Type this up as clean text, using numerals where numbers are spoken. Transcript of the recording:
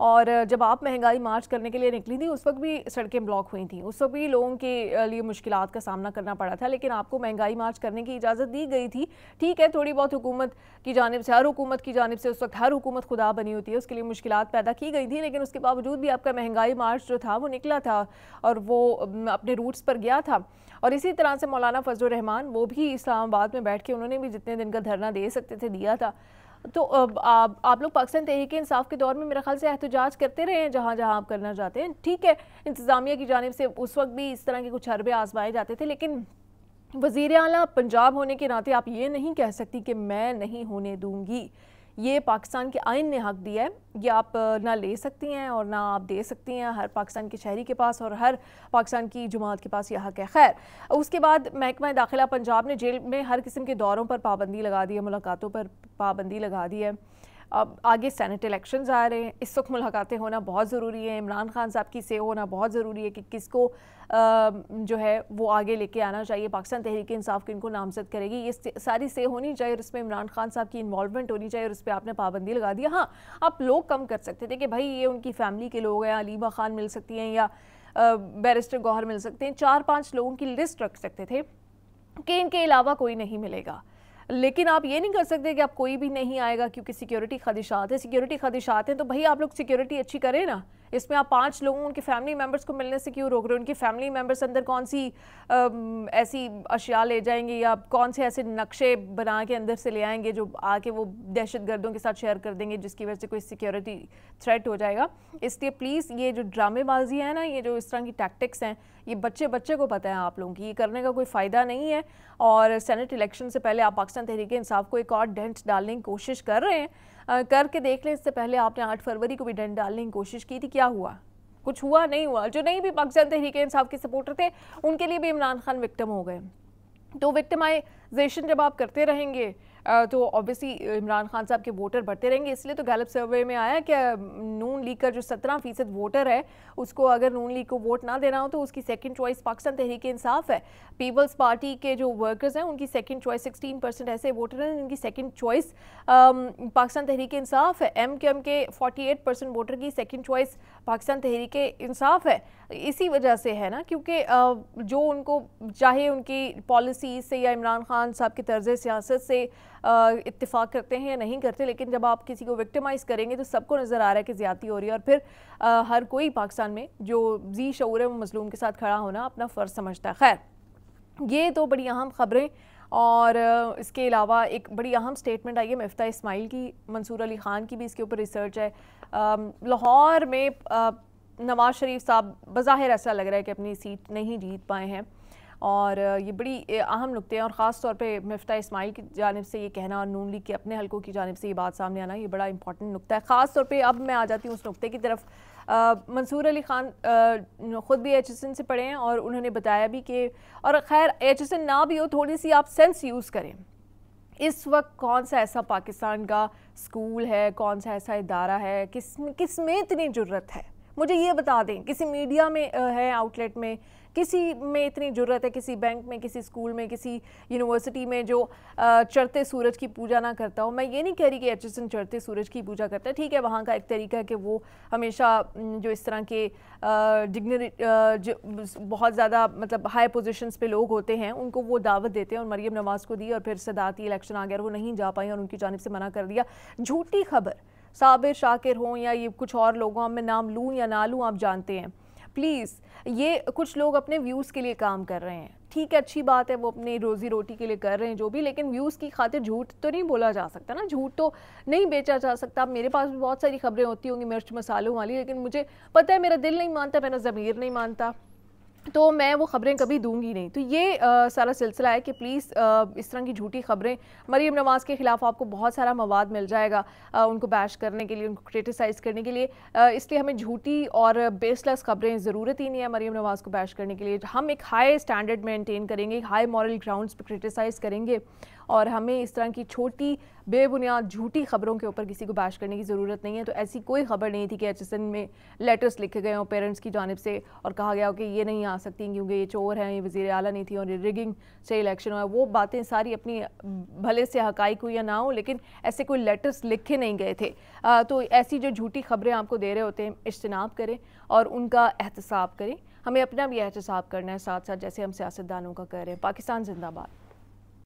اور جب آپ مہنگائی مارچ کرنے کے لیے نکلی تھی اس وقت بھی سڑکیں بلاک ہوئی تھیں, اس وقت بھی لوگوں کے لیے مشکلات کا سامنا کرنا پڑا تھا, لیکن آپ کو مہنگائی مارچ کرنے کی اجازت دی گئی تھی. ٹھیک ہے, تھوڑی بہت حکومت کی جانب سے, ہر حکومت کی جانب سے, اس وقت ہر حکومت خدا بنی ہوتی ہے, اس کے لیے مشکلات پیدا کی گئی تھی, لیکن اس کے باوجود بھی آپ کا مہنگائی مارچ جو تھا وہ نکلا تھا اور وہ اپنے روٹس پر گیا تھا. اور اسی طرح سے مولانا فضل الرحمان, وہ بھی اسلام آباد میں بیٹھ کے انہوں نے بھی جتنے دن کا دھرنا دے سکتے تھے دیا تھا. تو آپ لوگ پاکستان تحریک انصاف کے دور میں میرے خیال سے احتجاج کرتے رہے ہیں جہاں جہاں آپ کرنا چاہتے ہیں. ٹھیک ہے, انتظامیہ کی جانب سے اس وقت بھی اس طرح کے کچھ حربے آزمائے جاتے تھے, لیکن وزیر اعلیٰ پنجاب ہونے کے ناطے آپ یہ نہیں کہہ سکتی کہ میں نہیں ہونے دوں گی. یہ پاکستان کے آئین نے حق دیا ہے, یہ آپ نہ لے سکتی ہیں اور نہ آپ دے سکتی ہیں. ہر پاکستان کے شہری کے پاس اور ہر پاکستان کی جماعت کے پاس یہ حق ہے. خیر, اس کے بعد محکمہ داخلہ پنجاب نے جیل میں ہر قسم کے دوروں پر پابندی لگا دی ہے, ملاقاتوں پر پابندی لگا دی ہے. اب آگے سینٹ الیکشنز آ رہے ہیں, اس وقت ملاقاتیں ہونا بہت ضروری ہے. عمران خان صاحب کی سے ہونا بہت ضروری ہے کہ کس کو جو ہے وہ آگے لے کے آنا چاہیے. پاکستان تحریک انصاف کو ان کو نامزد کرے گی, یہ ساری سے ہونی چاہیے اور اس میں عمران خان صاحب کی انوالومنٹ ہونی چاہیے, اور اس پہ آپ نے پابندی لگا دیا. ہاں, آپ لوگ کم کر سکتے تھے کہ بھائی یہ ان کی فیملی کے لوگ ہیں, علیمہ خان مل سکتی ہیں یا بیرسٹر گوہر مل سکتے ہیں, 4-5 لوگوں کی لسٹ رکھ سکتے تھے کہ ان کے علاوہ کوئی نہیں ملے گا. لیکن آپ یہ نہیں کر سکتے کہ آپ کوئی بھی نہیں آئے گا کیونکہ سیکیورٹی خدشات ہیں. سیکیورٹی خدشات ہیں تو بھائی آپ لوگ سیکیورٹی اچھی کریں نا. اس میں آپ 5 لوگوں ان کے فیملی ممبرس کو ملنے سے کیوں روک رہے ہیں؟ ان کے فیملی ممبرس اندر کون سی ایسی اشیاء لے جائیں گے یا کون سے ایسے نقشے بنا کے اندر سے لے آئیں گے جو آ کے وہ دہشت گردوں کے ساتھ شیئر کر دیں گے, جس کی وجہ سے کوئی سیکیورٹی تھریٹ ہو جائے گا. اس لیے پلیز یہ جو ڈرامے بازی ہے نا, یہ جو اس طرح کی ٹیکٹکس ہیں, یہ بچے کو پتہ ہے آپ لوگوں کی, یہ کرنے کا کوئی فائدہ نہیں ہے. اور سینٹ الیکشن سے پہلے آپ پاکستان تحریک انصاف کو ایک اور ڈنٹ ڈالنے کی کوشش کر رہے ہیں, کر کے دیکھ لیں. اس سے پہلے آپ نے 8 فروری کو بھی ڈنٹ ڈالنے کی کوشش کی تھی, کیا ہوا؟ کچھ ہوا نہیں ہوا. جو نہیں بھی پاکستان تحریک انصاف کے سپورٹر تھے ان کے لیے بھی عمران خان وکٹم ہو گئے. تو وکٹمائزیشن جب آپ کرتے رہیں گے تو اوبیسلی عمران خان صاحب کے ووٹر بڑھتے رہیں گے. اس لیے تو گیلپ سروے میں آیا کہ نون لیگ کا جو 17% ووٹر ہے اس کو اگر نون لیگ کو ووٹ نہ دینا ہو تو اس کی سیکنڈ چوائس پاکستان تحریک انصاف ہے. پیپلز پارٹی کے جو ورکرز ہیں ان کی سیکنڈ چوائس 16% ایسے ووٹر ہیں ان کی سیکنڈ چوائس پاکستان تحریک انصاف ہے. ایم کیو ایم کے 48% ووٹر کی سیکنڈ چوائس پاکستان تحریک انصاف ہے. اسی وجہ سے ہے نا, کیونکہ جو ان کو چاہے ان کی پالیسیز سے یا عمران خان صاحب کے طرز سیاست سے اتفاق کرتے ہیں یا نہیں کرتے, لیکن جب آپ کسی کو وکٹمائز کریں گے تو سب کو نظر آ رہا ہے کہ زیادتی ہو رہی ہے. اور پھر ہر کوئی پاکستان میں جو ذی شعور ہے وہ مظلوم کے ساتھ کھڑا ہونا اپنا فرض سمجھتا ہے. خیر, یہ تو بڑی اہم خبریں. اور اس کے علاوہ ایک بڑی اہم سٹیٹمنٹ آئی ہے مفتاح اسماعیل کی, منصور علی خان کی بھی اس کے اوپر ریسرچ ہے. لاہور میں نواز شریف صاحب بظاہر ایسا لگ رہا ہے کہ اپنی سیٹ نہیں جیت پائے ہیں, اور یہ بڑی اہم نکتے ہیں. اور خاص طور پہ مفتاح اسماعیل کی جانب سے یہ کہنا اور نون لیگ کے اپنے حلقوں کی جانب سے یہ بات سامنے آنا, یہ بڑا امپورٹنٹ نکتہ ہے. خاص طور پہ اب میں آ جاتی ہوں اس نکتے کی طرف. منصور علی خان خود بھی ایچ ایس این سے پڑھے ہیں اور انہوں نے بتایا بھی کہ, اور خیر ایچ ایس این نہ بھی ہو تھوڑی سی آپ سینس یوز کریں. اس وقت کون سا ایسا پاکستان کا اسکول ہے, کون سا ایسا ادارہ ہے, کس میں اتنی جرت ہے مجھے یہ بتا دیں. کسی میڈیا میں ہے, آؤٹ لیٹ میں, کسی میں اتنی جرت ہے, کسی بینک میں, کسی اسکول میں, کسی یونیورسٹی میں جو چڑھتے سورج کی پوجا نہ کرتا ہو. میں یہ نہیں کہہ رہی کہ ایچ ایس این چڑھتے سورج کی پوجا کرتا ہے, ٹھیک ہے وہاں کا ایک طریقہ ہے کہ وہ ہمیشہ جو اس طرح کے بہت زیادہ مطلب ہائی پوزیشنز پہ لوگ ہوتے ہیں ان کو وہ دعوت دیتے ہیں, اور مریم نواز کو دی اور پھر صدارتی الیکشن آ گیا اور وہ نہیں جا پائیں اور ان کی جانب سے منع کر دیا. جھوٹی خبر, صابر شاکر ہوں یا یہ کچھ اور لوگوں, میں نام لوں یا نہ لوں آپ جانتے ہیں. پلیز, یہ کچھ لوگ اپنے ویوز کے لیے کام کر رہے ہیں, ٹھیک ہے اچھی بات ہے, وہ اپنی روزی روٹی کے لیے کر رہے ہیں جو بھی, لیکن ویوز کی خاطر جھوٹ تو نہیں بولا جا سکتا نا, جھوٹ تو نہیں بیچا جا سکتا. میرے پاس بھی بہت ساری خبریں ہوتی ہوں گی مرچ مسالوں والی, لیکن مجھے پتہ ہے میرا دل نہیں مانتا, میرا ضمیر نہیں مانتا, تو میں وہ خبریں کبھی دوں گی نہیں. تو یہ سارا سلسلہ ہے کہ پلیز اس طرح کی جھوٹی خبریں, مریم نواز کے خلاف آپ کو بہت سارا مواد مل جائے گا ان کو بیش کرنے کے لیے, ان کو کرٹیسائز کرنے کے لیے. اس لیے ہمیں جھوٹی اور بیس لیس خبریں ضرورت ہی نہیں ہے مریم نواز کو بیش کرنے کے لیے. ہم ایک ہائی اسٹینڈرڈ مینٹین کریں گے, ہائی مورل گراؤنڈز پہ کرٹیسائز کریں گے, اور ہمیں اس طرح کی چھوٹی بے بنیاد جھوٹی خبروں کے اوپر کسی کو بیش کرنے کی ضرورت نہیں ہے. تو ایسی کوئی خبر نہیں تھی کہ HSN میں لیٹرز لکھے گئے ہوں پیرنٹس کی جانب سے اور کہا گیا ہو کہ یہ نہیں آ سکتی کیونکہ یہ چور ہیں, یہ وزیر اعلیٰ نہیں تھی اور یہ ریگنگ سے الیکشن ہوا. وہ باتیں ساری اپنی بھلے سے حقائق ہو یا نہ ہو, لیکن ایسے کوئی لیٹرز لکھے نہیں گئے تھے. تو ایسی جو جھوٹی خبریں آپ کو دے رہے ہوتے ہیں اجتناب کریں اور ان کا احتساب کریں. ہمیں اپنا بھی احتساب کرنا ہے ساتھ ساتھ, جیسے ہم سیاستدانوں کا کر رہے ہیں. پاکستان زندہ باد.